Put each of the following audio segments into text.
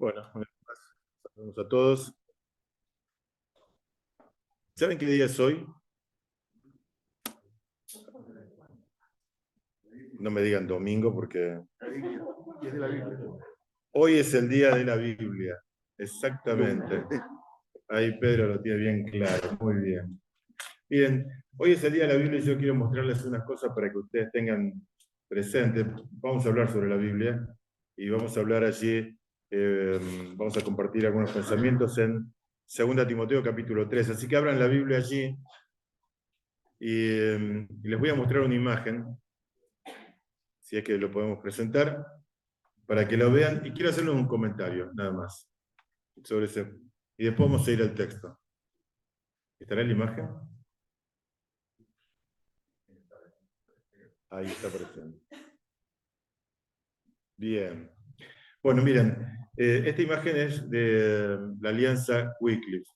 Bueno, saludos a todos. ¿Saben qué día es hoy? No me digan domingo porque hoy es el día de la Biblia. Exactamente. Ahí Pedro lo tiene bien claro. Muy bien. Bien, hoy es el día de la Biblia y yo quiero mostrarles unas cosas para que ustedes tengan presente. Vamos a hablar sobre la Biblia y vamos a hablar allí, vamos a compartir algunos pensamientos en 2 Timoteo capítulo 3. Así que abran la Biblia allí y les voy a mostrar una imagen, si es que lo podemos presentar, para que lo vean. Y quiero hacerles un comentario, nada más, sobre ese. Y después vamos a ir al texto. ¿Estará la imagen? Ahí está apareciendo. Bien. Bueno, miren, esta imagen es de la Alianza Wycliffe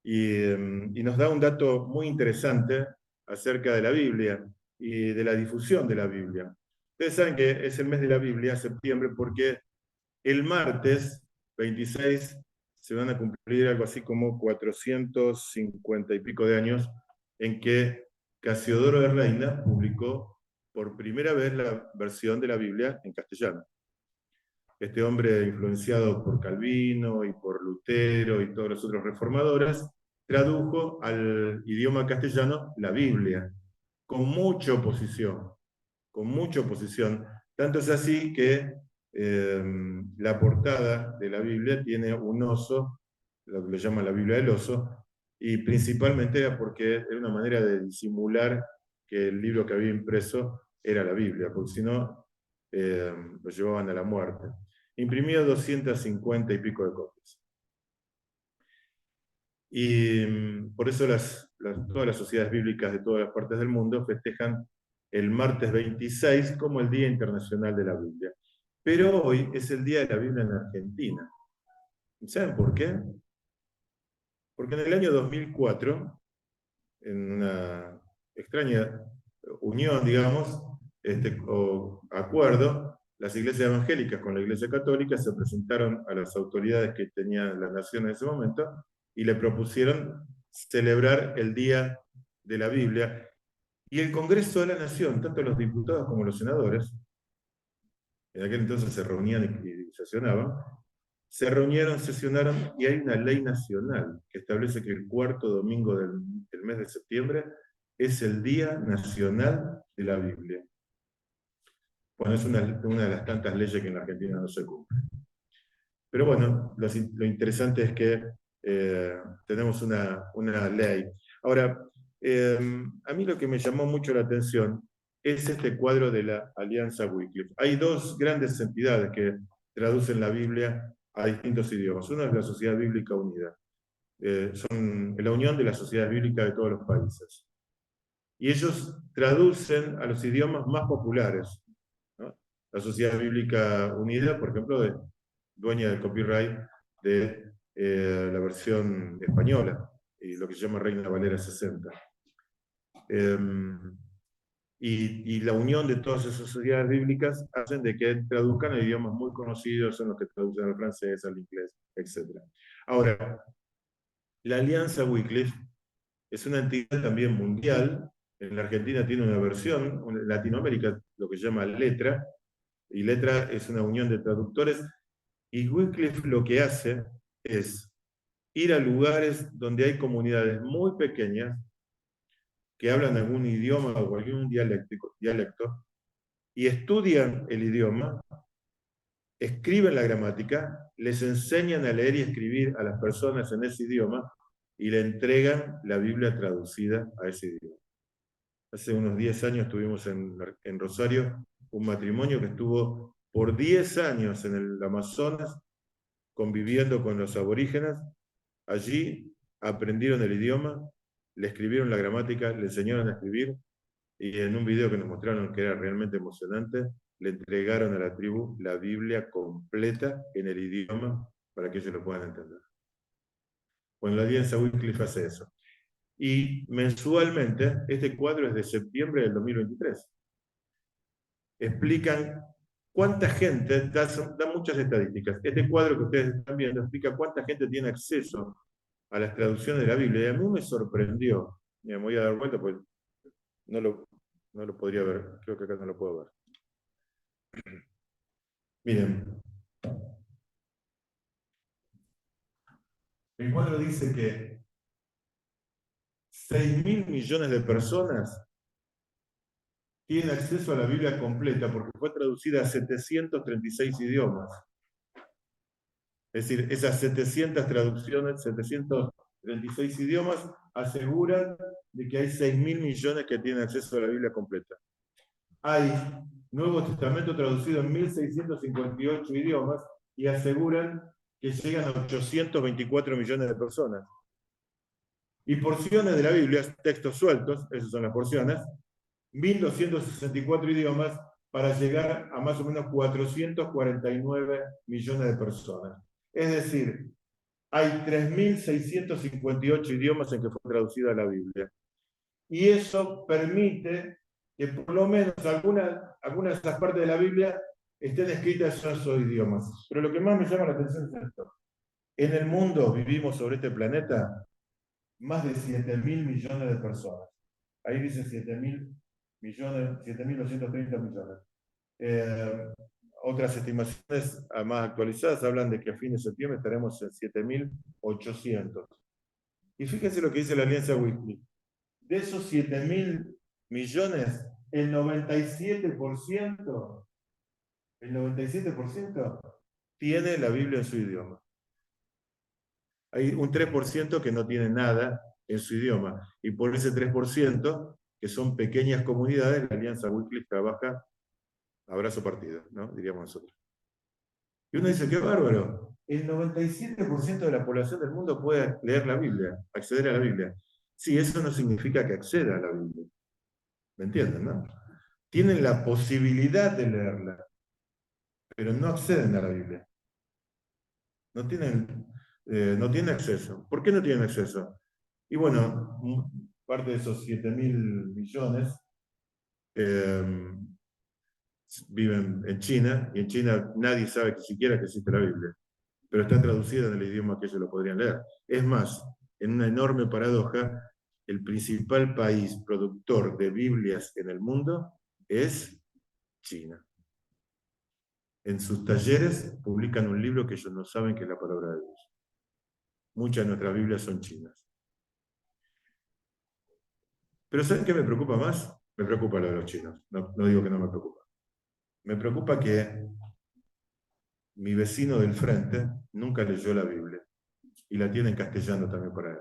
y nos da un dato muy interesante acerca de la Biblia y de la difusión de la Biblia. Ustedes saben que es el mes de la Biblia, septiembre, porque el martes 26 se van a cumplir algo así como 450 y pico de años en que Casiodoro de Reina publicó por primera vez la versión de la Biblia en castellano. Este hombre, influenciado por Calvino y por Lutero y todos los otros reformadores, tradujo al idioma castellano la Biblia, con mucha oposición, con mucha oposición. Tanto es así que la portada de la Biblia tiene un oso, lo que le llaman la Biblia del oso, y principalmente era porque era una manera de disimular que el libro que había impreso era la Biblia, porque si no, lo llevaban a la muerte. Imprimió 250 y pico de copias. Y por eso todas las sociedades bíblicas de todas las partes del mundo festejan el martes 26 como el Día Internacional de la Biblia. Pero hoy es el Día de la Biblia en Argentina. ¿Saben por qué? Porque en el año 2004, en una extraña unión, digamos, o acuerdo, las iglesias evangélicas con la Iglesia Católica se presentaron a las autoridades que tenían la nación en ese momento y le propusieron celebrar el Día de la Biblia. Y el Congreso de la Nación, tanto los diputados como los senadores, en aquel entonces se reunían y sesionaban, se reunieron, sesionaron, y hay una ley nacional que establece que el cuarto domingo del mes de septiembre es el Día Nacional de la Biblia. Bueno, es una de las tantas leyes que en la Argentina no se cumple. Pero bueno, lo interesante es que tenemos una ley. Ahora, a mí lo que me llamó mucho la atención es este cuadro de la Alianza Wycliffe. Hay dos grandes entidades que traducen la Biblia a distintos idiomas. Una es la Sociedad Bíblica Unida. Son la unión de las sociedades bíblicas de todos los países. Y ellos traducen a los idiomas más populares, ¿no? La Sociedad Bíblica Unida, por ejemplo, dueña del copyright de la versión española, y lo que se llama Reina Valera 60. Y la unión de todas esas sociedades bíblicas hacen de que traduzcan a idiomas muy conocidos, son los que traducen al francés, al inglés, etc. Ahora, la Alianza Wycliffe es una entidad también mundial. En la Argentina tiene una versión, en Latinoamérica lo que se llama Letra, y Letra es una unión de traductores, y Wycliffe lo que hace es ir a lugares donde hay comunidades muy pequeñas que hablan algún idioma o algún dialecto y estudian el idioma, escriben la gramática, les enseñan a leer y escribir a las personas en ese idioma y le entregan la Biblia traducida a ese idioma. Hace unos 10 años tuvimos en Rosario un matrimonio que estuvo por 10 años en el Amazonas conviviendo con los aborígenes. Allí aprendieron el idioma, le escribieron la gramática, le enseñaron a escribir, y en un video que nos mostraron que era realmente emocionante, le entregaron a la tribu la Biblia completa en el idioma para que ellos lo puedan entender. Bueno, la Alianza Wycliffe hace eso. Y mensualmente, este cuadro es de septiembre del 2023. Explican ¿Cuánta gente, da muchas estadísticas? Este cuadro que ustedes están viendo explica cuánta gente tiene acceso a las traducciones de la Biblia. Y a mí me sorprendió. Me voy a dar vuelta, pues no lo, no lo podría ver. Creo que acá no lo puedo ver. Miren, el cuadro dice que 6.000 millones de personas tienen acceso a la Biblia completa porque fue traducida a 736 idiomas. Es decir, esas 700 traducciones, 736 idiomas, aseguran de que hay 6.000 millones que tienen acceso a la Biblia completa. Hay Nuevo Testamento traducido en 1.658 idiomas y aseguran que llegan a 824 millones de personas. Y porciones de la Biblia, textos sueltos, esas son las porciones, 1.264 idiomas para llegar a más o menos 449 millones de personas. Es decir, hay 3.658 idiomas en que fue traducida la Biblia. Y eso permite que por lo menos algunas de esas partes de la Biblia estén escritas en esos idiomas. Pero lo que más me llama la atención es esto. En el mundo vivimos sobre este planeta más de 7.000 millones de personas. Ahí dice 7.000 millones, 7.230 millones. Otras estimaciones más actualizadas hablan de que a fin de septiembre estaremos en 7.800. Y fíjense lo que dice la Alianza Wycliffe. De esos 7.000 millones, el 97% tiene la Biblia en su idioma. Hay un 3% que no tiene nada en su idioma. Y por ese 3%, que son pequeñas comunidades, la Alianza Wycliffe trabaja a brazo partido, ¿no? Diríamos nosotros. Y uno dice, qué bárbaro. El 97% de la población del mundo puede leer la Biblia, acceder a la Biblia. Sí, eso no significa que acceda a la Biblia. ¿Me entienden, no? Tienen la posibilidad de leerla, pero no acceden a la Biblia. No tienen acceso. ¿Por qué no tienen acceso? Y bueno, parte de esos 7.000 millones eh, viven en China, y en China nadie sabe que siquiera que existe la Biblia, pero está traducida en el idioma que ellos lo podrían leer. Es más, en una enorme paradoja, el principal país productor de Biblias en el mundo es China. En sus talleres publican un libro que ellos no saben que es la palabra de Dios. Muchas de nuestras Biblias son chinas. Pero ¿saben qué me preocupa más? Me preocupa lo de los chinos. No digo que no me preocupa. Me preocupa que mi vecino del frente nunca leyó la Biblia y la tiene en castellano también para él.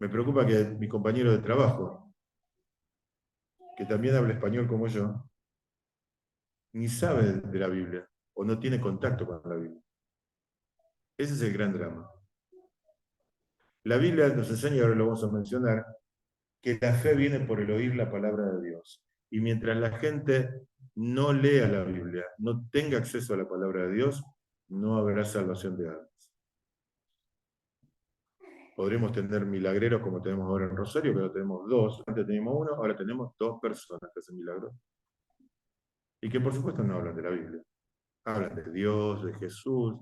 Me preocupa que mi compañero de trabajo, que también habla español como yo, ni sabe de la Biblia o no tiene contacto con la Biblia. Ese es el gran drama. La Biblia nos enseña, ahora lo vamos a mencionar, que la fe viene por el oír la palabra de Dios. Y mientras la gente no lea la Biblia, no tenga acceso a la palabra de Dios, no habrá salvación de almas. Podremos tener milagreros como tenemos ahora en Rosario, pero tenemos dos. Antes teníamos uno, ahora tenemos dos personas que hacen milagros. Y que por supuesto no hablan de la Biblia. Hablan de Dios, de Jesús.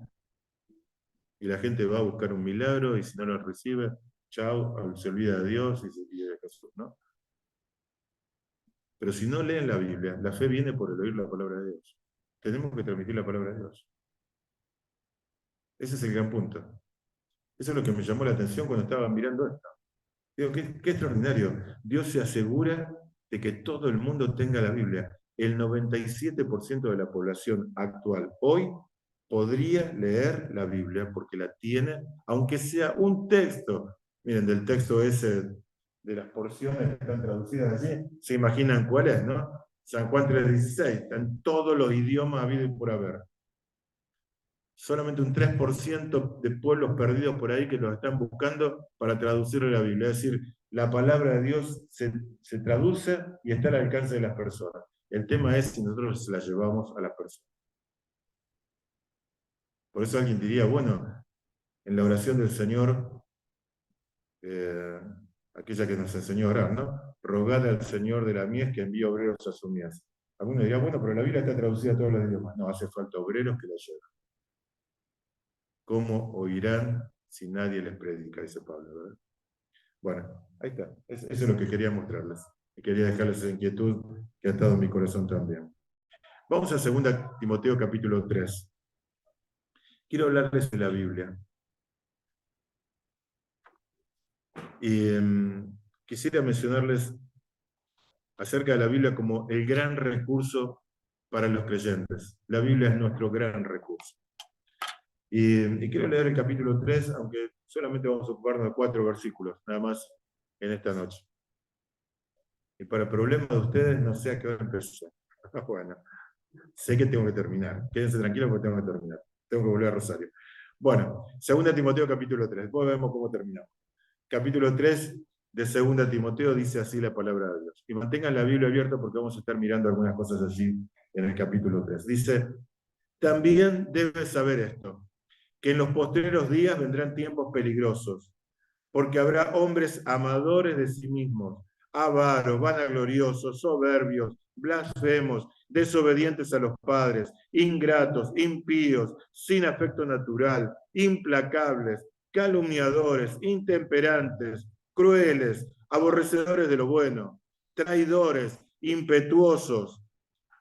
Y la gente va a buscar un milagro y si no lo recibe, chao, se olvida de Dios y se olvida de Jesús, ¿no? Pero si no leen la Biblia, la fe viene por el oír la palabra de Dios. Tenemos que transmitir la palabra de Dios. Ese es el gran punto. Eso es lo que me llamó la atención cuando estaba mirando esto. Digo, qué extraordinario. Dios se asegura de que todo el mundo tenga la Biblia. El 97% de la población actual hoy podría leer la Biblia porque la tiene, aunque sea un texto. Miren, del texto ese, de las porciones que están traducidas allí, se imaginan cuál es, ¿no? San Juan 3:16, están todos los idiomas habidos y por haber. Solamente un 3% de pueblos perdidos por ahí que los están buscando para traducirle la Biblia. Es decir, la palabra de Dios se traduce y está al alcance de las personas. El tema es si nosotros la llevamos a las personas. Por eso alguien diría, bueno, en la oración del Señor, aquella que nos enseñó a orar, ¿no? Rogad al Señor de la mies que envíe obreros a su mies. Algunos dirán, bueno, pero la Biblia está traducida a todos los idiomas. No, hace falta obreros que la lleven. ¿Cómo oirán si nadie les predica? Dice Pablo, ¿verdad? Bueno, ahí está. Eso es lo que quería mostrarles. Y quería dejarles esa inquietud que ha estado en mi corazón también. Vamos a 2 Timoteo capítulo 3. Quiero hablarles de la Biblia. Y quisiera mencionarles acerca de la Biblia como el gran recurso para los creyentes. La Biblia es nuestro gran recurso. Y quiero leer el capítulo 3, aunque solamente vamos a ocuparnos de 4 versículos, nada más en esta noche. Y para el problema de ustedes, no sé a qué hora empezar. Bueno, sé que tengo que terminar. Quédense tranquilos porque tengo que terminar. Tengo que volver a Rosario. Bueno, 2 Timoteo capítulo 3. Después vemos cómo terminamos. Capítulo 3 de 2 Timoteo dice así la palabra de Dios. Y mantengan la Biblia abierta porque vamos a estar mirando algunas cosas allí en el capítulo 3. Dice, también debes saber esto, que en los postreros días vendrán tiempos peligrosos, porque habrá hombres amadores de sí mismos, avaros, vanagloriosos, soberbios, blasfemos, desobedientes a los padres, ingratos, impíos, sin afecto natural, implacables, calumniadores, intemperantes, crueles, aborrecedores de lo bueno, traidores, impetuosos,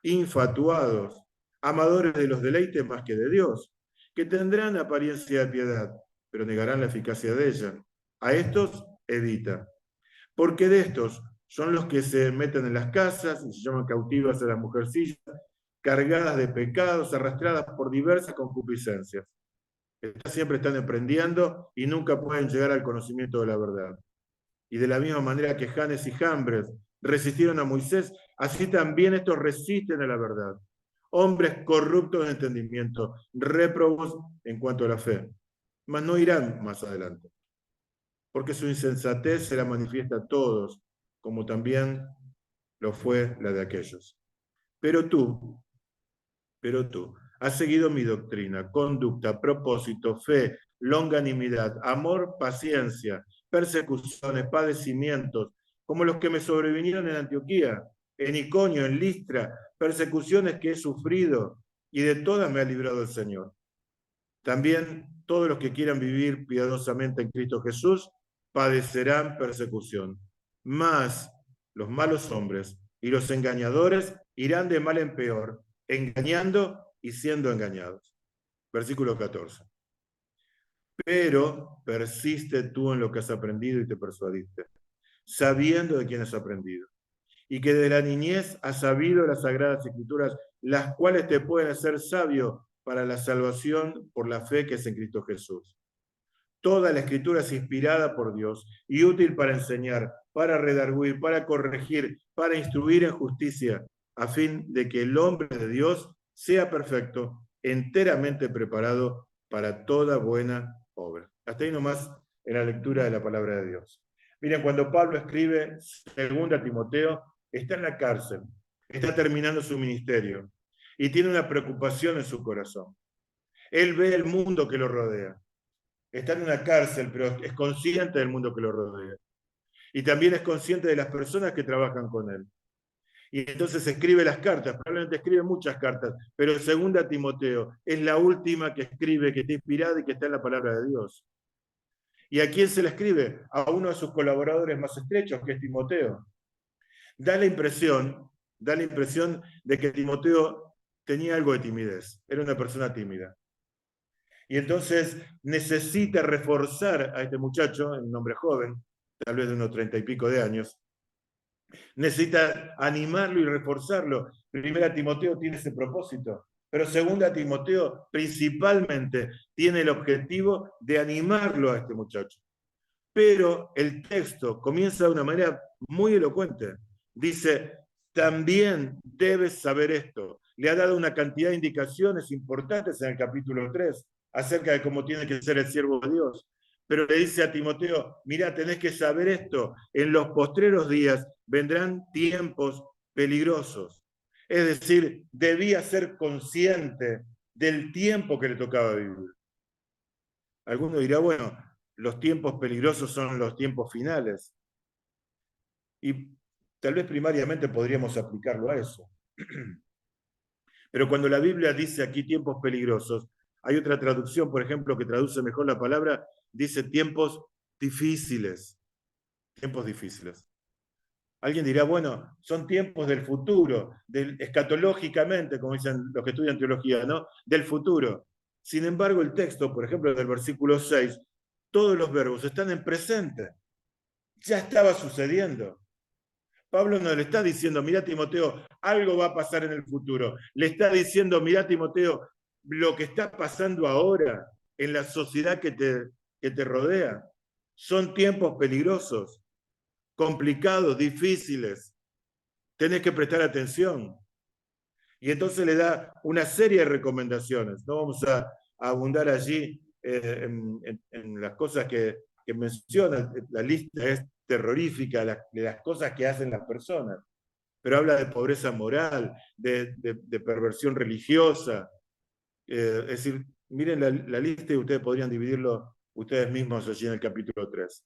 infatuados, amadores de los deleites más que de Dios, que tendrán apariencia de piedad, pero negarán la eficacia de ella. A estos evita, porque de estos son los que se meten en las casas y se llaman cautivas a las mujercillas, cargadas de pecados, arrastradas por diversas concupiscencias. Siempre están emprendiendo y nunca pueden llegar al conocimiento de la verdad. Y de la misma manera que Janes y Jambres resistieron a Moisés, así también estos resisten a la verdad. Hombres corruptos de entendimiento, réprobos en cuanto a la fe, mas no irán más adelante, porque su insensatez será manifiesta a todos, como también lo fue la de aquellos. Pero tú, has seguido mi doctrina, conducta, propósito, fe, longanimidad, amor, paciencia, persecuciones, padecimientos, como los que me sobrevinieron en Antioquía, en Iconio, en Listra, persecuciones que he sufrido, y de todas me ha librado el Señor. También todos los que quieran vivir piadosamente en Cristo Jesús padecerán persecución. Mas los malos hombres y los engañadores irán de mal en peor, engañando y siendo engañados. Versículo 14. Pero persiste tú en lo que has aprendido y te persuadiste, sabiendo de quién has aprendido, y que de la niñez has sabido las sagradas escrituras, las cuales te pueden hacer sabio para la salvación por la fe que es en Cristo Jesús. Toda la escritura es inspirada por Dios y útil para enseñar, para redarguir, para corregir, para instruir en justicia, a fin de que el hombre de Dios sea perfecto, enteramente preparado para toda buena obra. Hasta ahí nomás en la lectura de la palabra de Dios. Miren, cuando Pablo escribe 2 Timoteo, está en la cárcel, está terminando su ministerio y tiene una preocupación en su corazón. Él ve el mundo que lo rodea. Está en una cárcel, pero es consciente del mundo que lo rodea. Y también es consciente de las personas que trabajan con él. Y entonces escribe las cartas, probablemente escribe muchas cartas, pero 2 Timoteo es la última que escribe, que está inspirada y que está en la palabra de Dios. ¿Y a quién se la escribe? A uno de sus colaboradores más estrechos, que es Timoteo. Da la impresión de que Timoteo tenía algo de timidez, era una persona tímida. Y entonces necesita reforzar a este muchacho, un hombre joven, tal vez de unos 30 y pico de años, necesita animarlo y reforzarlo. Primera Timoteo tiene ese propósito, pero segunda Timoteo principalmente tiene el objetivo de animarlo a este muchacho. Pero el texto comienza de una manera muy elocuente. Dice, también debes saber esto. Le ha dado una cantidad de indicaciones importantes en el capítulo 3 acerca de cómo tiene que ser el siervo de Dios. Pero le dice a Timoteo, mira, tenés que saber esto. En los postreros días vendrán tiempos peligrosos. Es decir, debía ser consciente del tiempo que le tocaba vivir. Alguno dirá, bueno, los tiempos peligrosos son los tiempos finales. Y tal vez primariamente podríamos aplicarlo a eso. Pero cuando la Biblia dice aquí tiempos peligrosos, hay otra traducción, por ejemplo, que traduce mejor la palabra, dice tiempos difíciles, tiempos difíciles. Alguien dirá, bueno, son tiempos del futuro, escatológicamente, como dicen los que estudian teología, ¿no? Del futuro. Sin embargo, el texto, por ejemplo, del versículo 6, todos los verbos están en presente. Ya estaba sucediendo. Pablo no le está diciendo, mira Timoteo, algo va a pasar en el futuro. Le está diciendo, mira Timoteo, lo que está pasando ahora en la sociedad que te rodea son tiempos peligrosos, complicados, difíciles. Tenés que prestar atención. Y entonces le da una serie de recomendaciones. No vamos a abundar allí en las cosas que menciona. La lista es terrorífica de las cosas que hacen las personas. Pero habla de pobreza moral, de perversión religiosa. Es decir, miren la lista y ustedes podrían dividirlo ustedes mismos allí en el capítulo 3.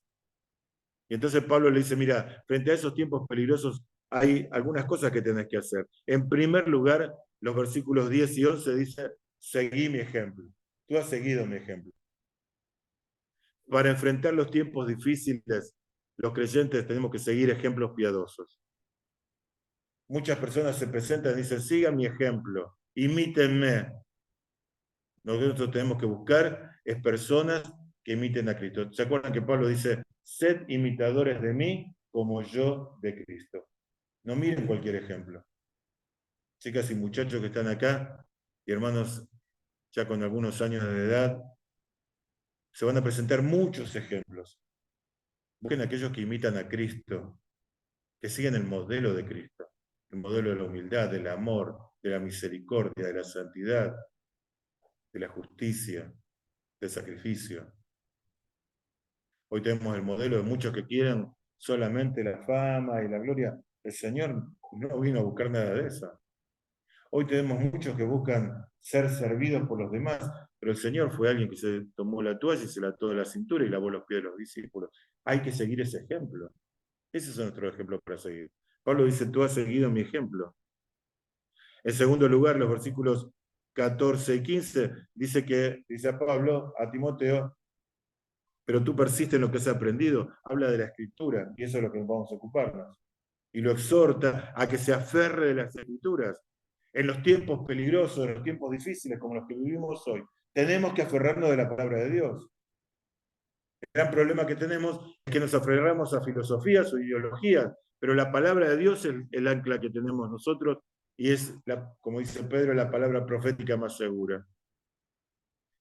Y entonces Pablo le dice, mira, frente a esos tiempos peligrosos hay algunas cosas que tenés que hacer. En primer lugar, los versículos 10 y 11 dice, seguí mi ejemplo. Tú has seguido mi ejemplo. Para enfrentar los tiempos difíciles, los creyentes tenemos que seguir ejemplos piadosos. Muchas personas se presentan y dicen, sigan mi ejemplo, imítenme. Nosotros tenemos que buscar es personas que imiten a Cristo. ¿Se acuerdan que Pablo dice, sed imitadores de mí como yo de Cristo? No miren cualquier ejemplo. Chicas y muchachos que están acá, y hermanos ya con algunos años de edad, se van a presentar muchos ejemplos. Busquen aquellos que imitan a Cristo, que siguen el modelo de Cristo, el modelo de la humildad, del amor, de la misericordia, de la santidad, de la justicia, del sacrificio. Hoy tenemos el modelo de muchos que quieren solamente la fama y la gloria. El Señor no vino a buscar nada de eso. Hoy tenemos muchos que buscan ser servidos por los demás, pero el Señor fue alguien que se tomó la toalla y se la ató de la cintura y lavó los pies de los discípulos. Hay que seguir ese ejemplo. Ese es nuestro ejemplo para seguir. Pablo dice, tú has seguido mi ejemplo. En segundo lugar, los versículos 14 y 15 dice a Pablo, a Timoteo, pero tú persistes en lo que has aprendido. Habla de la escritura y eso es lo que vamos a ocuparnos. Y lo exhorta a que se aferre de las escrituras. En los tiempos peligrosos, en los tiempos difíciles como los que vivimos hoy, tenemos que aferrarnos de la palabra de Dios. El gran problema que tenemos es que nos aferramos a filosofías o ideologías, pero la palabra de Dios es el ancla que tenemos nosotros y es, como dice Pedro, la palabra profética más segura.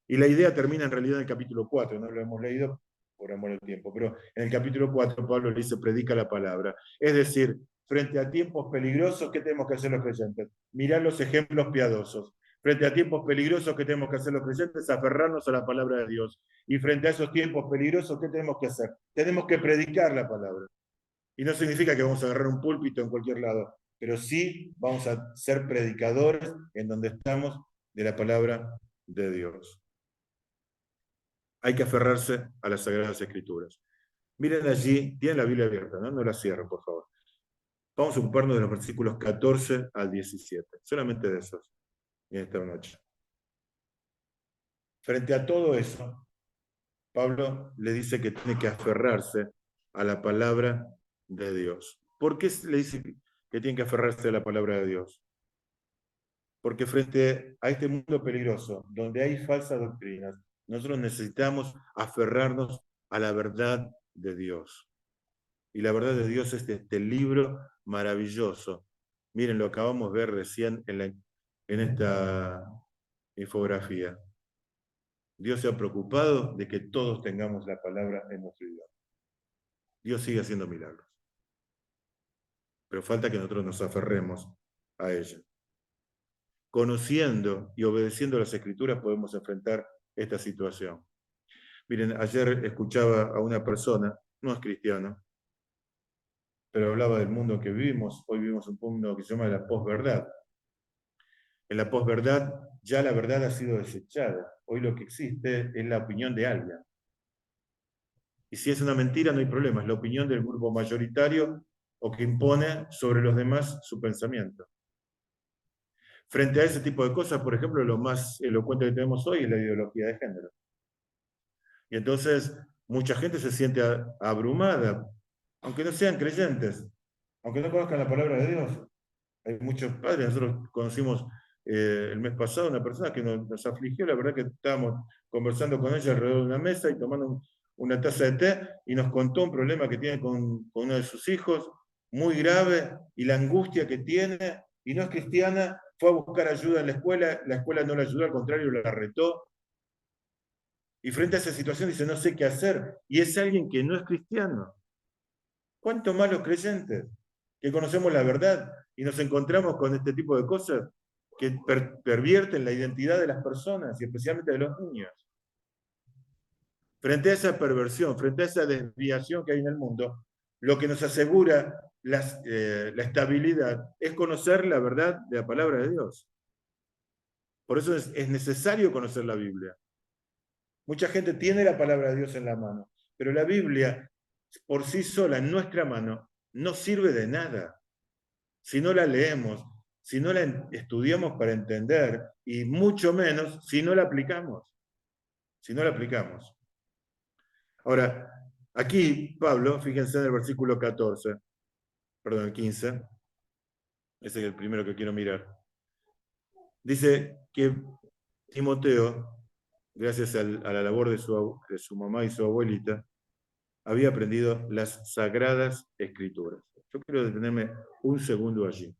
Y la idea termina en realidad en el capítulo 4, no lo hemos leído por amor al tiempo, pero en el capítulo 4 Pablo le dice, predica la palabra. Es decir, frente a tiempos peligrosos, ¿qué tenemos que hacer los creyentes? Mirar los ejemplos piadosos. Frente a tiempos peligrosos, ¿qué tenemos que hacer los creyentes? Aferrarnos a la palabra de Dios. Y frente a esos tiempos peligrosos, ¿qué tenemos que hacer? Tenemos que predicar la palabra. Y no significa que vamos a agarrar un púlpito en cualquier lado, pero sí vamos a ser predicadores en donde estamos de la palabra de Dios. Hay que aferrarse a las Sagradas Escrituras. Miren allí, tienen la Biblia abierta, ¿no? No la cierren, por favor. Vamos a ocuparnos de los versículos 14 al 17, solamente de esos, en esta noche. Frente a todo eso, Pablo le dice que tiene que aferrarse a la palabra de Dios. ¿Por qué le dice que tiene que aferrarse a la palabra de Dios? Porque frente a este mundo peligroso, donde hay falsas doctrinas, nosotros necesitamos aferrarnos a la verdad de Dios. Y la verdad de Dios es este libro maravilloso. Miren, lo acabamos de ver recién en esta infografía. Dios se ha preocupado de que todos tengamos la palabra en nuestro idioma. Dios sigue haciendo milagros. Pero falta que nosotros nos aferremos a ella. Conociendo y obedeciendo las Escrituras podemos enfrentar esta situación. Miren, ayer escuchaba a una persona, no es cristiana, pero hablaba del mundo que vivimos. Hoy vivimos un mundo que se llama la posverdad. En la posverdad ya la verdad ha sido desechada. Hoy lo que existe es la opinión de alguien. Y si es una mentira no hay problema, es la opinión del grupo mayoritario o que impone sobre los demás su pensamiento. Frente a ese tipo de cosas, por ejemplo, lo más elocuente que tenemos hoy es la ideología de género. Y entonces mucha gente se siente abrumada, aunque no sean creyentes, aunque no conozcan la palabra de Dios. Hay muchos padres, nosotros conocimos el mes pasado una persona que nos afligió, la verdad que estábamos conversando con ella alrededor de una mesa y tomando una taza de té y nos contó un problema que tiene con uno de sus hijos, muy grave, y la angustia que tiene, y no es cristiana, fue a buscar ayuda en la escuela no la ayudó, al contrario, la retó, y frente a esa situación dice, no sé qué hacer, y es alguien que no es cristiano. ¿Cuánto más los creyentes que conocemos la verdad y nos encontramos con este tipo de cosas que pervierten la identidad de las personas y especialmente de los niños? Frente a esa perversión, frente a esa desviación que hay en el mundo, lo que nos asegura la estabilidad es conocer la verdad de la palabra de Dios. Por eso es necesario conocer la Biblia. Mucha gente tiene la palabra de Dios en la mano, pero la Biblia por sí sola en nuestra mano no sirve de nada si no la leemos, si no la estudiamos para entender y mucho menos si no la aplicamos. Si no la aplicamos. Ahora, aquí Pablo, fíjense en el versículo 14, perdón, el 15, ese es el primero que quiero mirar. Dice que Timoteo, gracias a la labor de su mamá y su abuelita, había aprendido las sagradas escrituras. Yo quiero detenerme un segundo allí.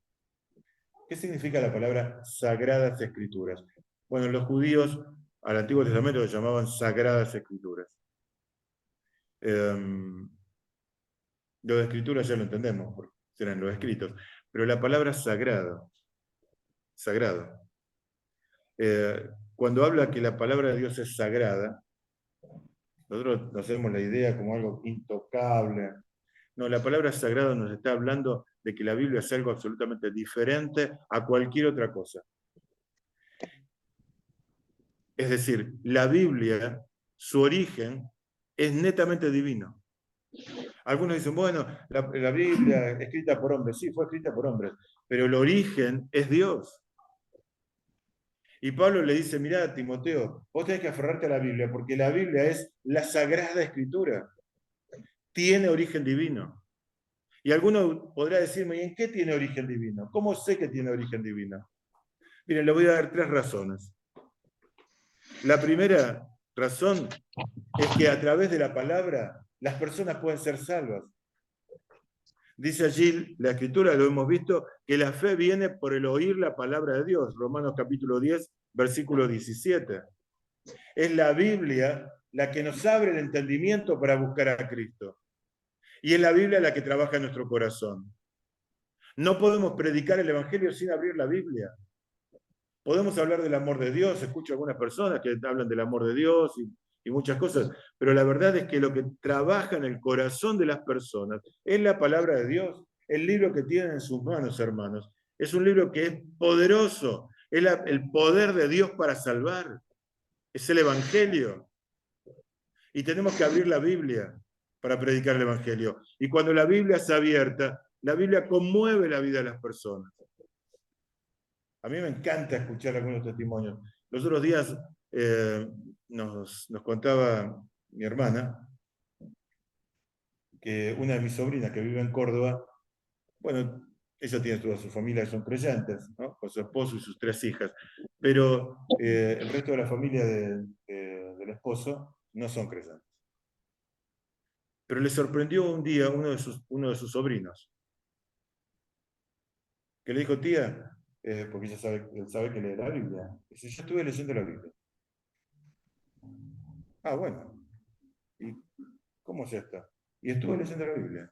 ¿Qué significa la palabra sagradas escrituras? Bueno, los judíos al Antiguo Testamento lo llamaban sagradas escrituras. Lo de escrituras ya lo entendemos, porque serán los escritos, pero la palabra sagrado, sagrado, cuando habla que la palabra de Dios es sagrada, nosotros nos hacemos la idea como algo intocable. No, la palabra sagrado nos está hablando de que la Biblia es algo absolutamente diferente a cualquier otra cosa. Es decir, la Biblia, su origen, es netamente divino. Algunos dicen, bueno, la Biblia escrita por hombres, sí, fue escrita por hombres, pero el origen es Dios. Y Pablo le dice, mirá, Timoteo, vos tenés que aferrarte a la Biblia, porque la Biblia es la sagrada escritura, tiene origen divino. Y alguno podrá decirme, ¿y en qué tiene origen divino? ¿Cómo sé que tiene origen divino? Miren, le voy a dar 3 razones. La primera razón es que a través de la palabra las personas pueden ser salvas. Dice allí la escritura, lo hemos visto, que la fe viene por el oír la palabra de Dios. Romanos capítulo 10, versículo 17. Es la Biblia la que nos abre el entendimiento para buscar a Cristo. Y es la Biblia la que trabaja en nuestro corazón. No podemos predicar el Evangelio sin abrir la Biblia. Podemos hablar del amor de Dios, escucho a algunas personas que hablan del amor de Dios y muchas cosas, pero la verdad es que lo que trabaja en el corazón de las personas es la palabra de Dios, el libro que tienen en sus manos, hermanos. Es un libro que es poderoso, es el poder de Dios para salvar, es el Evangelio. Y tenemos que abrir la Biblia para predicar el Evangelio. Y cuando la Biblia es abierta, la Biblia conmueve la vida de las personas. A mí me encanta escuchar algunos testimonios. Los otros días nos contaba mi hermana que una de mis sobrinas que vive en Córdoba, bueno, ella tiene toda su familia, son creyentes, ¿no? Con su esposo y sus 3 hijas, pero el resto de la familia del esposo no son creyentes. Pero le sorprendió un día uno de sus sobrinos, que le dijo, tía, porque él sabe que lee la Biblia, dice, yo estuve leyendo la Biblia. Ah, bueno, ¿y cómo es esto? Y estuve leyendo la Biblia.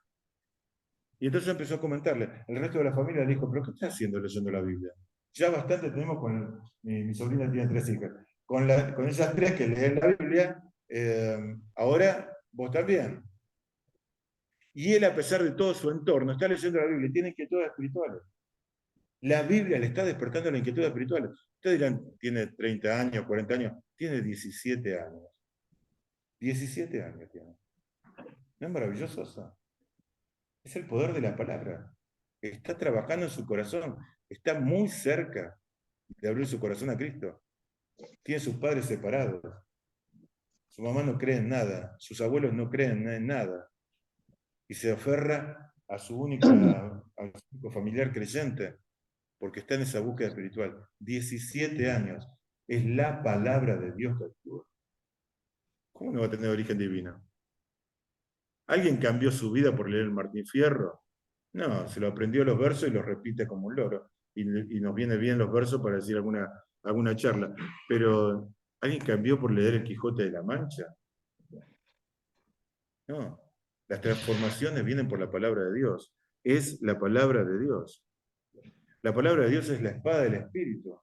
Y entonces empezó a comentarle. El resto de la familia le dijo, ¿pero qué estás haciendo leyendo la Biblia? Ya bastante tenemos con... Mi sobrina tiene 3 hijas. Con esas 3 que leen la Biblia, ahora vos también. Y él, a pesar de todo su entorno, está leyendo la Biblia y tiene inquietudes espirituales. La Biblia le está despertando la inquietud espiritual. Ustedes dirán, tiene 30 años, 40 años. Tiene 17 años. 17 años tiene. ¿No es maravilloso eso? Es el poder de la palabra. Está trabajando en su corazón. Está muy cerca. de abrir su corazón a Cristo. Tiene sus padres separados. Su mamá no cree en nada, sus abuelos no creen en nada. Y se aferra a su único familiar creyente, porque está en esa búsqueda espiritual. 17 años. Es la palabra de Dios que actúa. ¿Cómo no va a tener origen divino? ¿Alguien cambió su vida por leer el Martín Fierro? No, se lo aprendió los versos y los repite como un loro. Y nos viene bien los versos para decir alguna charla. Pero, ¿alguien cambió por leer el Quijote de la Mancha? No. Las transformaciones vienen por la palabra de Dios. Es la palabra de Dios. La palabra de Dios es la espada del Espíritu.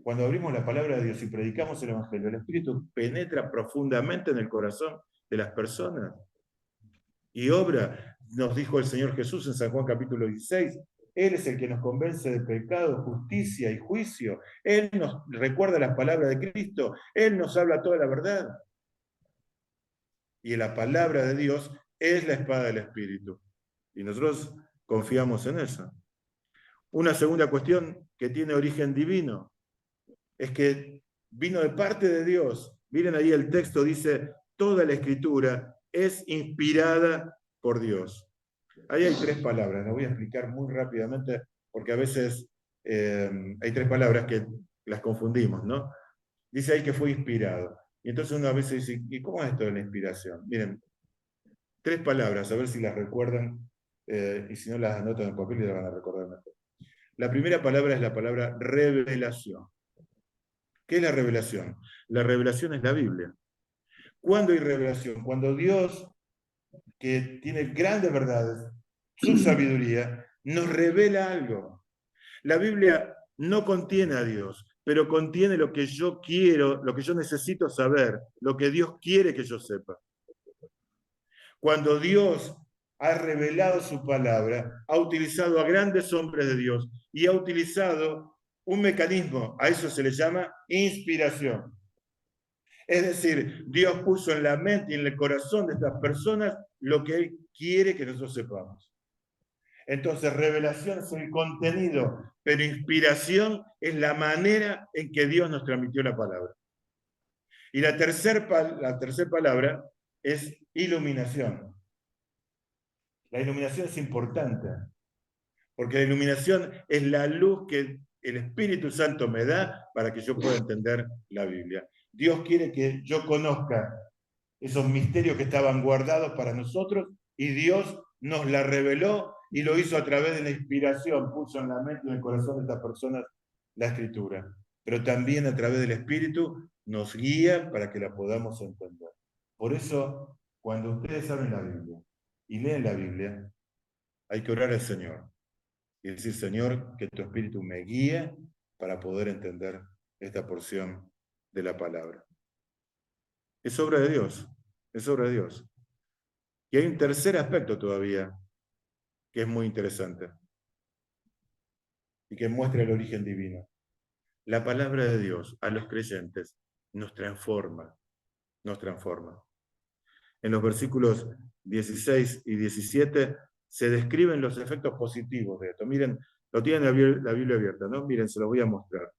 Cuando abrimos la palabra de Dios y predicamos el Evangelio, el Espíritu penetra profundamente en el corazón de las personas y obra, nos dijo el Señor Jesús en San Juan capítulo 16, Él es el que nos convence de pecado, justicia y juicio. Él nos recuerda las palabras de Cristo, Él nos habla toda la verdad. Y la palabra de Dios es la espada del Espíritu. Y nosotros confiamos en eso. Una segunda cuestión que tiene origen divino es que vino de parte de Dios. Miren ahí el texto, dice, toda la escritura es inspirada por Dios. Ahí hay tres palabras, las voy a explicar muy rápidamente porque a veces hay tres palabras que las confundimos, ¿no? Dice ahí que fue inspirado. Y entonces uno a veces dice, ¿y cómo es esto de la inspiración? Miren, tres palabras, a ver si las recuerdan, y si no las anotan en papel y las van a recordar mejor. La primera palabra es la palabra revelación. ¿Qué es la revelación? La revelación es la Biblia. ¿Cuándo hay revelación? Cuando Dios, que tiene grandes verdades, su sabiduría, nos revela algo. La Biblia no contiene a Dios, pero contiene lo que yo quiero, lo que yo necesito saber, lo que Dios quiere que yo sepa. Cuando Dios ha revelado su palabra, ha utilizado a grandes hombres de Dios y ha utilizado un mecanismo, a eso se le llama inspiración. Es decir, Dios puso en la mente y en el corazón de estas personas lo que Él quiere que nosotros sepamos. Entonces, revelación es el contenido, pero inspiración es la manera en que Dios nos transmitió la palabra. Y la tercera palabra es iluminación. La iluminación es importante, porque la iluminación es la luz que el Espíritu Santo me da para que yo pueda entender la Biblia. Dios quiere que yo conozca esos misterios que estaban guardados para nosotros y Dios nos la reveló y lo hizo a través de la inspiración, puso en la mente y en el corazón de estas personas la escritura, pero también a través del Espíritu nos guía para que la podamos entender. Por eso, cuando ustedes abren la Biblia y leen la Biblia, hay que orar al Señor y decir, Señor, que tu Espíritu me guíe para poder entender esta porción de la palabra. Es obra de Dios, es obra de Dios. Y hay un tercer aspecto todavía que es muy interesante y que muestra el origen divino. La palabra de Dios a los creyentes nos transforma, nos transforma. En los versículos 16 y 17 se describen los efectos positivos de esto. Miren, lo tienen la Biblia abierta, ¿no? Miren, se los voy a mostrar.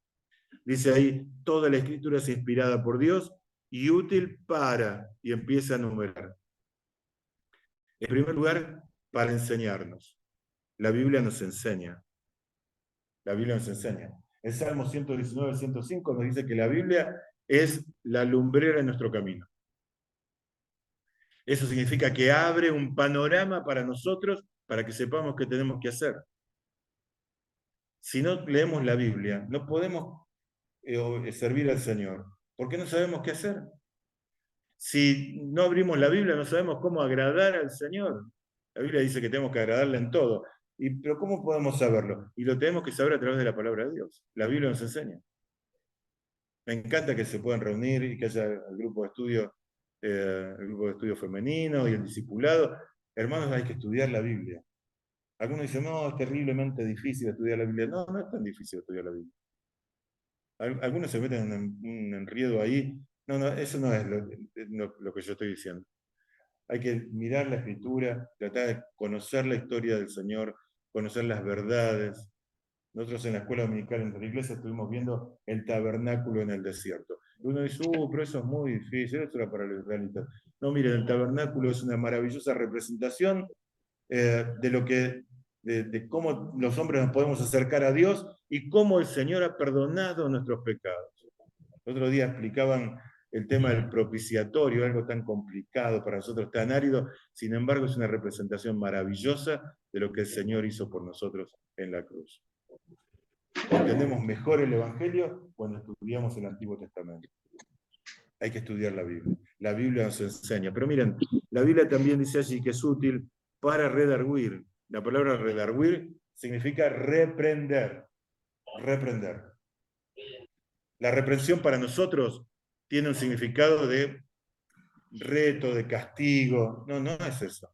Dice ahí, toda la escritura es inspirada por Dios y útil para, y empieza a numerar. En primer lugar, para enseñarnos. La Biblia nos enseña. La Biblia nos enseña. El Salmo 119, 105 nos dice que la Biblia es la lumbrera en nuestro camino. Eso significa que abre un panorama para nosotros para que sepamos qué tenemos que hacer. Si no leemos la Biblia, no podemos servir al Señor, porque no sabemos qué hacer. Si no abrimos la Biblia, no sabemos cómo agradar al Señor. La Biblia dice que tenemos que agradarle en todo. Pero ¿cómo podemos saberlo? Y lo tenemos que saber a través de la palabra de Dios. La Biblia nos enseña. Me encanta que se puedan reunir y que haya el grupo el grupo de estudio femenino y el discipulado. Hermanos, hay que estudiar la Biblia. Algunos dicen, no, es terriblemente difícil estudiar la Biblia. No, no es tan difícil estudiar la Biblia. Algunos se meten en un enredo ahí. No, no, eso no es lo que yo estoy diciendo. Hay que mirar la Escritura, tratar de conocer la historia del Señor, conocer las verdades, Nosotros en la escuela dominical en la iglesia estuvimos viendo el tabernáculo en el desierto. Y uno dice, pero eso es muy difícil, eso era para los israelitas. No, miren, el tabernáculo es una maravillosa representación de lo que, de cómo los hombres nos podemos acercar a Dios y cómo el Señor ha perdonado nuestros pecados. El otro día explicaban el tema del propiciatorio, algo tan complicado para nosotros, tan árido, sin embargo es una representación maravillosa de lo que el Señor hizo por nosotros en la cruz. Entendemos mejor el Evangelio cuando estudiamos el Antiguo Testamento. Hay que estudiar la Biblia. La Biblia nos enseña. Pero miren, la Biblia también dice allí que es útil para redarguir. La palabra redarguir significa reprender. Reprender. La reprensión para nosotros tiene un significado de reto, de castigo. No, no es eso.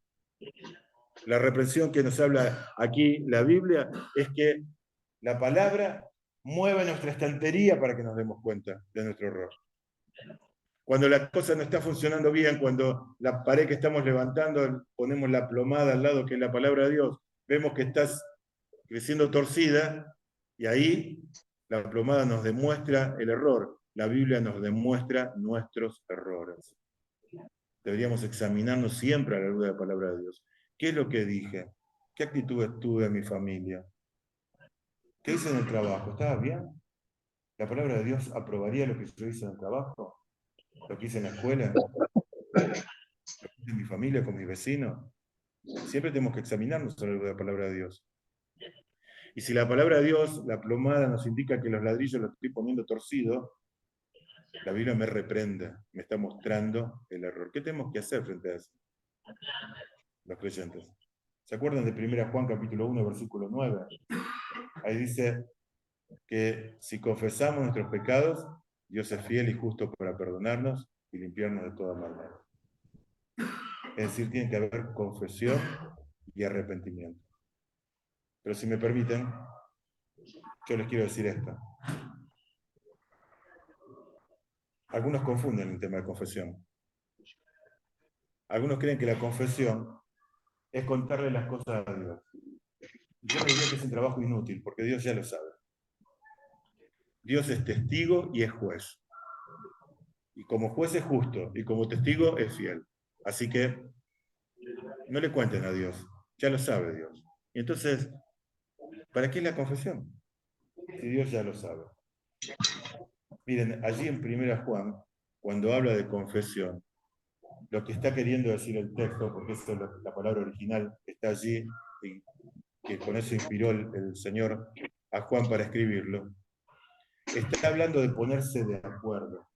La reprensión que nos habla aquí la Biblia es que la palabra mueve nuestra estantería para que nos demos cuenta de nuestro error. Cuando la cosa no está funcionando bien, cuando la pared que estamos levantando, ponemos la plomada al lado que es la palabra de Dios, vemos que estás creciendo torcida y ahí la plomada nos demuestra el error. La Biblia nos demuestra nuestros errores. Deberíamos examinarnos siempre a la luz de la palabra de Dios. ¿Qué es lo que dije? ¿Qué actitud tuve en mi familia? ¿Qué hice en el trabajo? ¿Estaba bien? ¿La palabra de Dios aprobaría lo que yo hice en el trabajo? ¿Lo que hice en la escuela? ¿Lo que hice en mi familia, con mis vecinos? Siempre tenemos que examinarnos a la luz de la palabra de Dios. Y si la palabra de Dios, la plomada, nos indica que los ladrillos los estoy poniendo torcidos, la Biblia me reprende, me está mostrando el error. ¿Qué tenemos que hacer frente a eso? Los creyentes. ¿Se acuerdan de 1 Juan capítulo 1, versículo 9? Ahí dice que si confesamos nuestros pecados, Dios es fiel y justo para perdonarnos y limpiarnos de toda maldad. Es decir, tiene que haber confesión y arrepentimiento. Pero si me permiten, yo les quiero decir esto. Algunos confunden el tema de confesión. Algunos creen que la confesión es contarle las cosas a Dios. Yo me diría que es un trabajo inútil, porque Dios ya lo sabe. Dios es testigo y es juez. Y como juez es justo, y como testigo es fiel. Así que no le cuenten a Dios, ya lo sabe Dios. Y entonces, ¿para qué la confesión? Si Dios ya lo sabe. Miren, allí en 1 Juan, cuando habla de confesión, lo que está queriendo decir el texto, porque eso es la palabra original que está allí, y que con eso inspiró el Señor a Juan para escribirlo, está hablando de ponerse de acuerdo.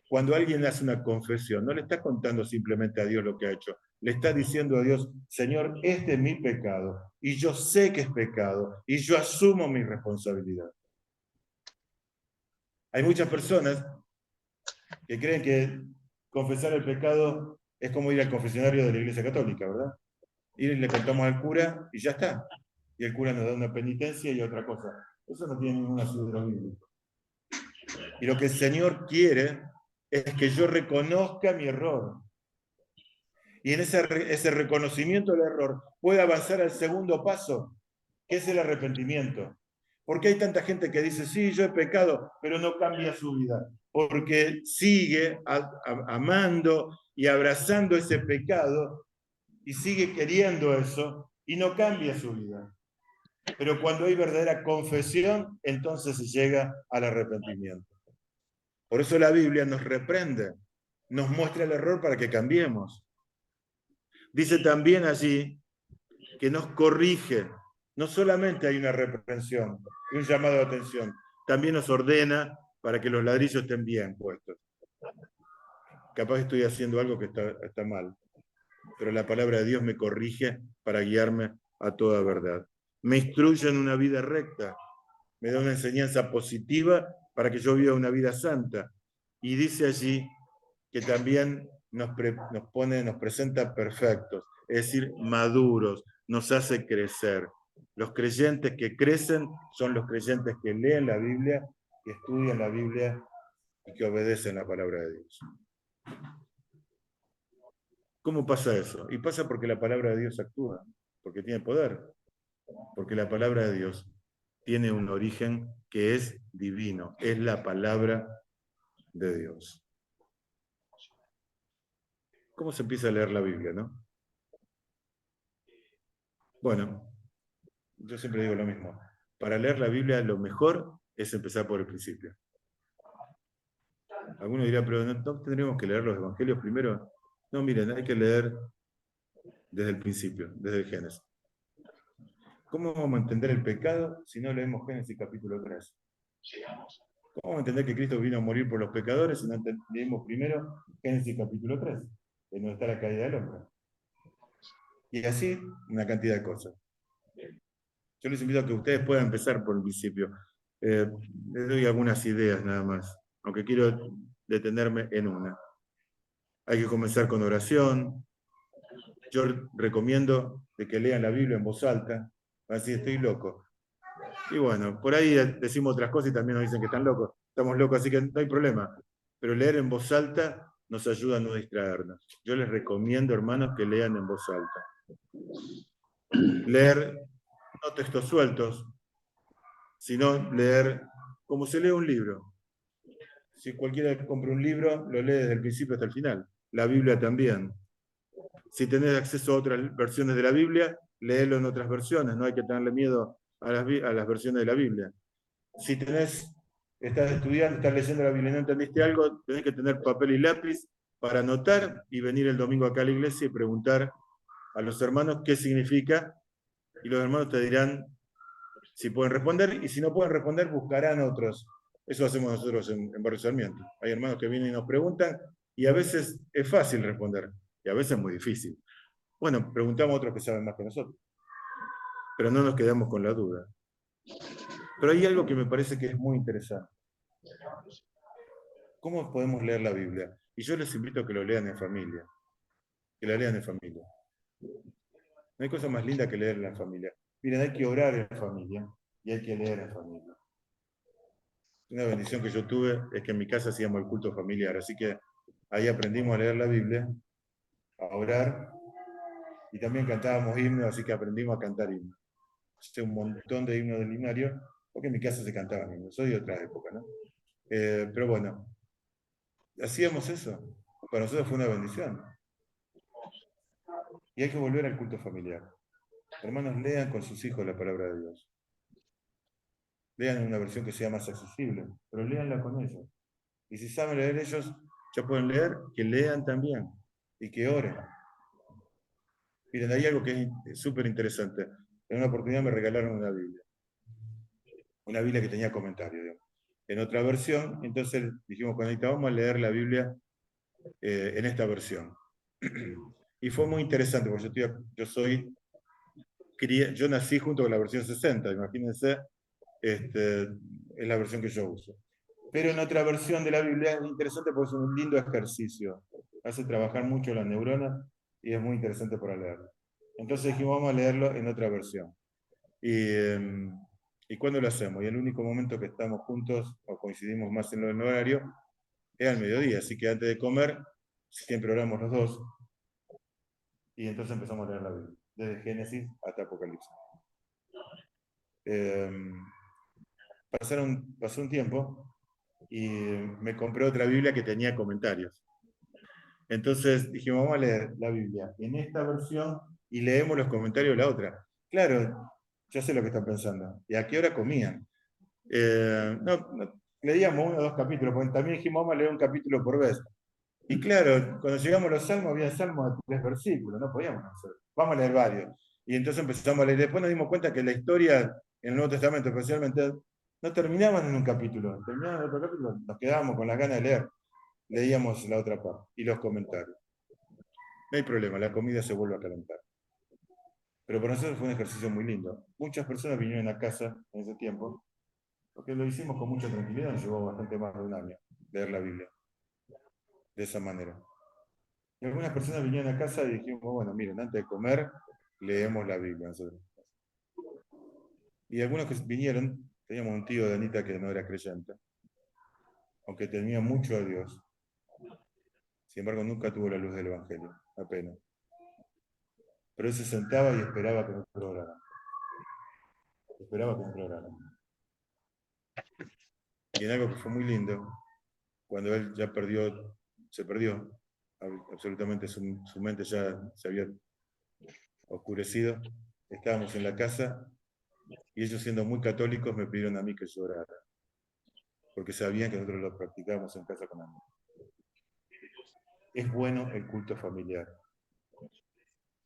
Cuando alguien hace una confesión, no le está contando simplemente a Dios lo que ha hecho, le está diciendo a Dios, Señor, este es mi pecado, y yo sé que es pecado, y yo asumo mi responsabilidad. Hay muchas personas que creen que confesar el pecado es como ir al confesionario de la Iglesia Católica, ¿verdad? Ir y le contamos al cura y ya está. Y el cura nos da una penitencia y otra cosa. Eso no tiene ningún asidero bíblico. Y lo que el Señor quiere es que yo reconozca mi error. Y en ese reconocimiento del error pueda avanzar al segundo paso, que es el arrepentimiento. Porque hay tanta gente que dice, sí, yo he pecado, pero no cambia su vida. Porque sigue amando y abrazando ese pecado y sigue queriendo eso y no cambia su vida. Pero cuando hay verdadera confesión, entonces se llega al arrepentimiento. Por eso la Biblia nos reprende, nos muestra el error para que cambiemos. Dice también allí que nos corrige. No solamente hay una reprensión, un llamado de atención, también nos ordena para que los ladrillos estén bien puestos. Capaz estoy haciendo algo que está mal, pero la palabra de Dios me corrige para guiarme a toda verdad. Me instruye en una vida recta, me da una enseñanza positiva para que yo viva una vida santa. Y dice allí que también nos presenta perfectos, es decir, maduros, nos hace crecer. Los creyentes que crecen son los creyentes que leen la Biblia, que estudian la Biblia y que obedecen la palabra de Dios. ¿Cómo pasa eso? Y pasa porque la palabra de Dios actúa, porque tiene poder, porque la palabra de Dios tiene un origen que es divino, es la palabra de Dios. ¿Cómo se empieza a leer la Biblia, no? Bueno, yo siempre digo lo mismo. Para leer la Biblia lo mejor es empezar por el principio. Algunos dirán, pero ¿no tendríamos que leer los evangelios primero? No, miren, hay que leer desde el principio, desde el Génesis. ¿Cómo vamos a entender el pecado si no leemos Génesis capítulo 3? ¿Cómo vamos a entender que Cristo vino a morir por los pecadores si no leemos primero Génesis capítulo 3, de donde está la caída del hombre? Y así, una cantidad de cosas. Yo les invito a que ustedes puedan empezar por el principio. Les doy algunas ideas nada más, aunque quiero detenerme en una. Hay que comenzar con oración. Yo recomiendo de que lean la Biblia en voz alta, así estoy loco. Y bueno, por ahí decimos otras cosas y también nos dicen que están locos. Estamos locos, así que no hay problema. Pero leer en voz alta nos ayuda a no distraernos. Yo les recomiendo, hermanos, que lean en voz alta. Leer no textos sueltos, sino leer como se lee un libro. Si cualquiera compra un libro, lo lee desde el principio hasta el final. La Biblia también. Si tenés acceso a otras versiones de la Biblia, léelo en otras versiones. No hay que tenerle miedo a las versiones de la Biblia. Si estás estudiando, estás leyendo la Biblia y no entendiste algo, tenés que tener papel y lápiz para anotar y venir el domingo acá a la iglesia y preguntar a los hermanos qué significa, y los hermanos te dirán si pueden responder, y si no pueden responder, buscarán otros. Eso hacemos nosotros en Barrio Sarmiento. Hay hermanos que vienen y nos preguntan, y a veces es fácil responder, y a veces es muy difícil. Bueno, preguntamos a otros que saben más que nosotros, pero no nos quedamos con la duda. Pero hay algo que me parece que es muy interesante. ¿Cómo podemos leer la Biblia? Y yo les invito a que lo lean en familia, que la lean en familia. No hay cosa más linda que leer en familia. Miren, hay que orar en familia y hay que leer en familia. Una bendición que yo tuve es que en mi casa hacíamos el culto familiar, así que ahí aprendimos a leer la Biblia, a orar, y también cantábamos himnos, así que aprendimos a cantar himnos. Hice un montón de himnos del himnario, porque en mi casa se cantaban himnos, soy de otra época, ¿no? Pero bueno, hacíamos eso. Para nosotros fue una bendición. Y hay que volver al culto familiar. Hermanos, lean con sus hijos la palabra de Dios. Lean en una versión que sea más accesible, pero leanla con ellos. Y si saben leer ellos, ya pueden leer, que lean también y que oren. Miren, hay algo que es súper interesante. En una oportunidad me regalaron una Biblia que tenía comentarios, digamos. En otra versión, entonces dijimos con Anita, vamos a leer la Biblia en esta versión. Y fue muy interesante, porque yo nací junto con la versión 60, imagínense, es la versión que yo uso. Pero en otra versión de la Biblia es interesante porque es un lindo ejercicio. Hace trabajar mucho las neuronas y es muy interesante para leerlo. Entonces dijimos, vamos a leerlo en otra versión. ¿Y cuándo lo hacemos? Y el único momento que estamos juntos o coincidimos más en el horario es al mediodía. Así que antes de comer, siempre oramos los dos. Y entonces empezamos a leer la Biblia, desde Génesis hasta Apocalipsis. Pasó un tiempo y me compré otra Biblia que tenía comentarios. Entonces dijimos, vamos a leer la Biblia en esta versión y leemos los comentarios de la otra. Claro, ya sé lo que están pensando. ¿Y a qué hora comían? No, leíamos 1 o 2 capítulos, porque también dijimos, vamos a leer un capítulo por vez. Y claro, cuando llegamos a los salmos, había salmos de 3 versículos, no podíamos hacer. Vamos a leer varios. Y entonces empezamos a leer. Después nos dimos cuenta que la historia en el Nuevo Testamento, especialmente, no terminaban en un capítulo. Terminaban en otro capítulo, nos quedábamos con las ganas de leer. Leíamos la otra parte y los comentarios. No hay problema, la comida se vuelve a calentar. Pero para nosotros fue un ejercicio muy lindo. Muchas personas vinieron a casa en ese tiempo, porque lo hicimos con mucha tranquilidad, nos llevó bastante más de un año leer la Biblia de esa manera. Y algunas personas vinieron a casa y dijimos, bueno, miren, antes de comer, leemos la Biblia nosotros. Y algunos que vinieron, teníamos un tío de Anita que no era creyente, aunque temía mucho a Dios. Sin embargo, nunca tuvo la luz del Evangelio, apenas. Pero él se sentaba y esperaba que nosotros oráramos. Esperaba que nosotros oráramos. Y en algo que fue muy lindo, cuando él ya se perdió, absolutamente su mente ya se había oscurecido, estábamos en la casa y ellos, siendo muy católicos, me pidieron a mí que llorara, porque sabían que nosotros lo practicábamos en casa con amigos. Es bueno el culto familiar.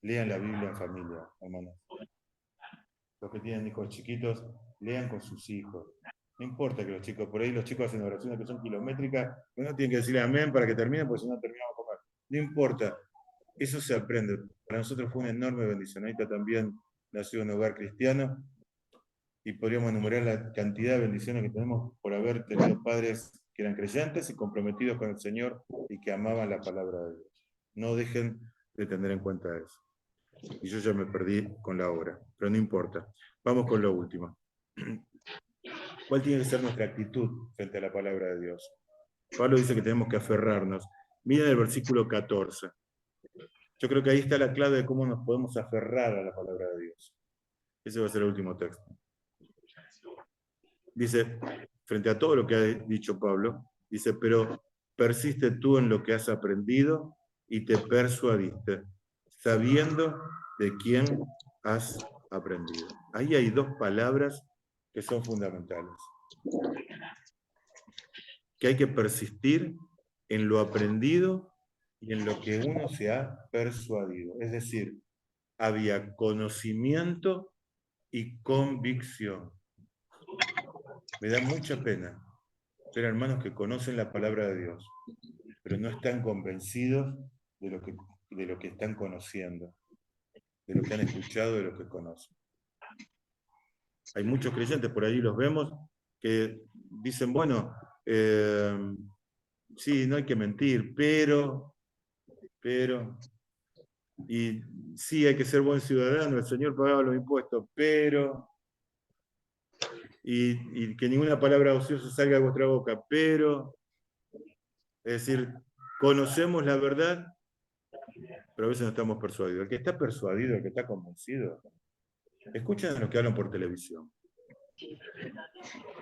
Lean la Biblia en familia, hermanos. Los que tienen hijos chiquitos, lean con sus hijos. No importa que los chicos, por ahí los chicos hacen oraciones que son kilométricas, pero no tienen que decirle amén para que terminen, porque si no terminamos a comer. No importa, eso se aprende. Para nosotros fue una enorme bendición. Ahorita también nació en un hogar cristiano y podríamos enumerar la cantidad de bendiciones que tenemos por haber tenido padres que eran creyentes y comprometidos con el Señor y que amaban la palabra de Dios. No dejen de tener en cuenta eso. Y yo ya me perdí con la obra, pero no importa. Vamos con lo último. ¿Cuál tiene que ser nuestra actitud frente a la palabra de Dios? Pablo dice que tenemos que aferrarnos. Miren el versículo 14. Yo creo que ahí está la clave de cómo nos podemos aferrar a la palabra de Dios. Ese va a ser el último texto. Dice, frente a todo lo que ha dicho Pablo, dice, pero persiste tú en lo que has aprendido y te persuadiste, sabiendo de quién has aprendido. Ahí hay dos palabras que son fundamentales. Que hay que persistir en lo aprendido y en lo que uno se ha persuadido. Es decir, había conocimiento y convicción. Me da mucha pena ver hermanos que conocen la palabra de Dios, pero no están convencidos de lo que están conociendo, de lo que han escuchado, de lo que conocen. Hay muchos creyentes, por ahí los vemos, que dicen, bueno, sí, no hay que mentir, pero, y sí, hay que ser buen ciudadano, el Señor pagaba los impuestos, pero, y que ninguna palabra ociosa salga de vuestra boca, pero, es decir, conocemos la verdad, pero a veces no estamos persuadidos. El que está persuadido, el que está convencido, escuchan a los que hablan por televisión.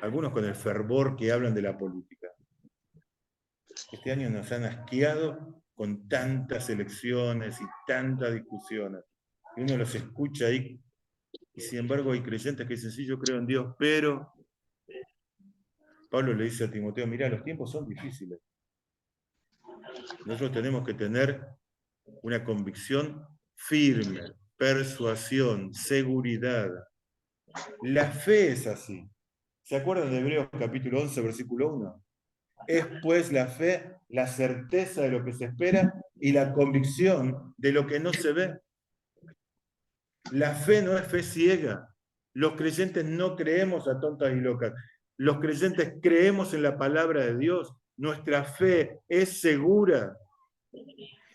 Algunos con el fervor que hablan de la política. Este año nos han asqueado con tantas elecciones y tantas discusiones. Y uno los escucha ahí, y sin embargo hay creyentes que dicen, sí, yo creo en Dios, pero Pablo le dice a Timoteo, mirá, los tiempos son difíciles. Nosotros tenemos que tener una convicción firme, persuasión, seguridad. La fe es así. ¿Se acuerdan de Hebreos capítulo 11, versículo 1? Es pues la fe, la certeza de lo que se espera y la convicción de lo que no se ve. La fe no es fe ciega. Los creyentes no creemos a tontas y locas. Los creyentes creemos en la palabra de Dios. Nuestra fe es segura.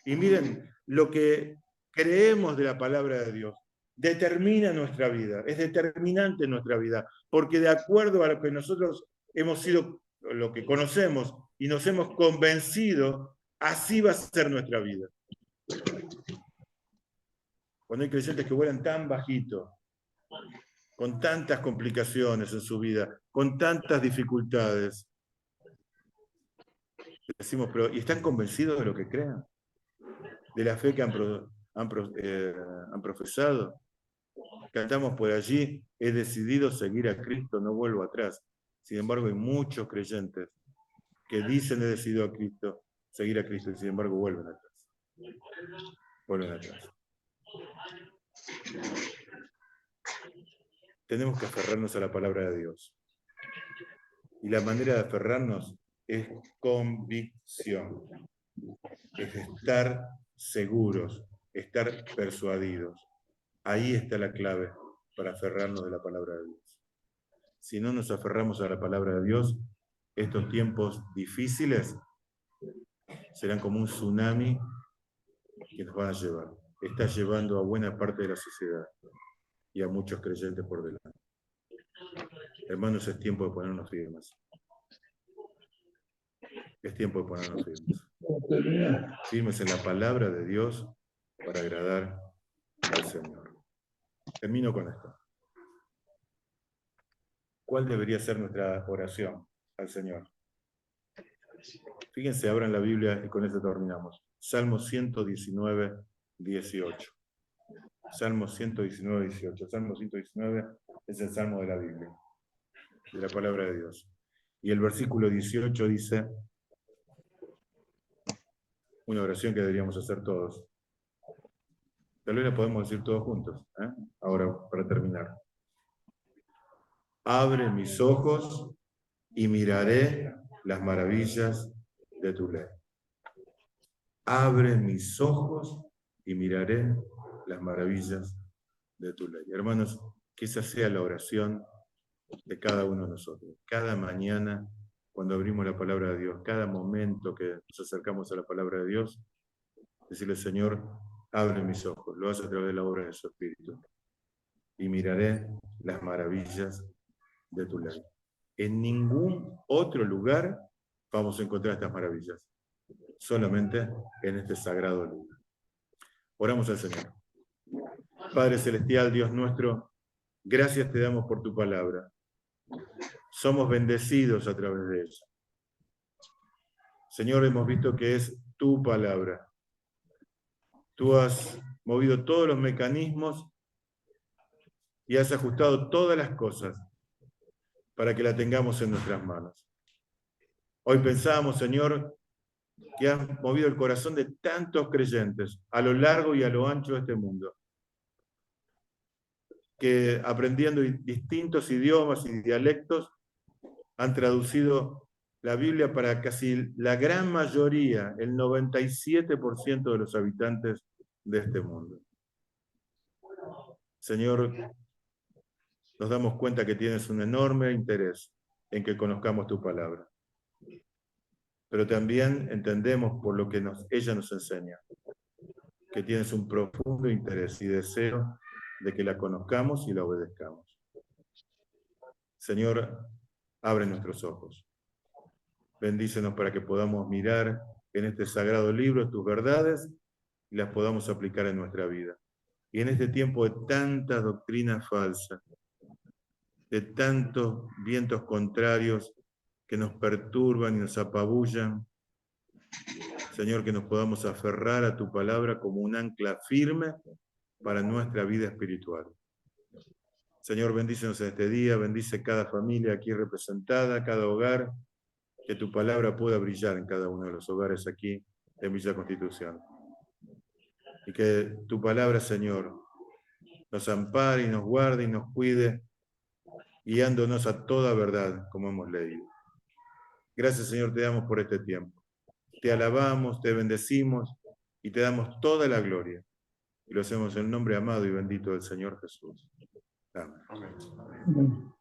Y miren, lo que creemos de la palabra de Dios determina nuestra vida, es determinante en nuestra vida, porque de acuerdo a lo que nosotros hemos sido, lo que conocemos y nos hemos convencido, así va a ser nuestra vida. Cuando hay creyentes que vuelan tan bajito, con tantas complicaciones en su vida, con tantas dificultades, decimos, pero ¿y están convencidos de lo que creen? ¿De la fe que han profesado? Cantamos por allí, he decidido seguir a Cristo, no vuelvo atrás. Sin embargo, hay muchos creyentes que dicen he decidido a Cristo, seguir a Cristo, y sin embargo vuelven atrás. Vuelven atrás. Tenemos que aferrarnos a la palabra de Dios. Y la manera de aferrarnos es convicción. Es estar seguros, estar persuadidos. Ahí está la clave para aferrarnos de la palabra de Dios. Si no nos aferramos a la palabra de Dios, estos tiempos difíciles serán como un tsunami que nos van a llevar. Está llevando a buena parte de la sociedad y a muchos creyentes por delante. Hermanos, es tiempo de ponernos firmes. Es tiempo de ponernos firmes. Firmes en la palabra de Dios para agradar al Señor. Termino con esto. ¿Cuál debería ser nuestra oración al Señor. Fíjense, abran la Biblia y con esto terminamos. Salmo 119, 18. Salmo 119, 18. Salmo 119 es el salmo de la Biblia, de la palabra de Dios. Y el versículo 18 dice una oración que deberíamos hacer todos. Tal vez la podemos decir todos juntos, ¿eh? Ahora, para terminar. Abre mis ojos y miraré las maravillas de tu ley. Abre mis ojos y miraré las maravillas de tu ley. Hermanos, que esa sea la oración de cada uno de nosotros. Cada mañana, cuando abrimos la palabra de Dios, cada momento que nos acercamos a la palabra de Dios, decirle, Señor, abre mis ojos, lo hace a través de la obra de su Espíritu, y miraré las maravillas de tu ley. En ningún otro lugar vamos a encontrar estas maravillas, solamente en este sagrado libro. Oramos al Señor. Padre Celestial, Dios nuestro, gracias te damos por tu palabra. Somos bendecidos a través de ella. Señor, hemos visto que es tu palabra. Tú has movido todos los mecanismos y has ajustado todas las cosas para que la tengamos en nuestras manos. Hoy pensamos, Señor, que has movido el corazón de tantos creyentes a lo largo y a lo ancho de este mundo, que aprendiendo distintos idiomas y dialectos han traducido la Biblia para casi la gran mayoría, el 97% de los habitantes de este mundo. Señor, nos damos cuenta que tienes un enorme interés en que conozcamos tu palabra. Pero también entendemos por lo que ella nos enseña, que tienes un profundo interés y deseo de que la conozcamos y la obedezcamos. Señor, abre nuestros ojos. Bendícenos para que podamos mirar en este sagrado libro tus verdades y las podamos aplicar en nuestra vida. Y en este tiempo de tanta doctrina falsa, de tantos vientos contrarios que nos perturban y nos apabullan, Señor, que nos podamos aferrar a tu palabra como un ancla firme para nuestra vida espiritual. Señor, bendícenos en este día, bendice cada familia aquí representada, cada hogar, que tu palabra pueda brillar en cada uno de los hogares aquí en Villa Constitución. Y que tu palabra, Señor, nos ampare y nos guarde y nos cuide, guiándonos a toda verdad, como hemos leído. Gracias, Señor, te damos por este tiempo. Te alabamos, te bendecimos y te damos toda la gloria. Y lo hacemos en el nombre amado y bendito del Señor Jesús. Amén. Amén.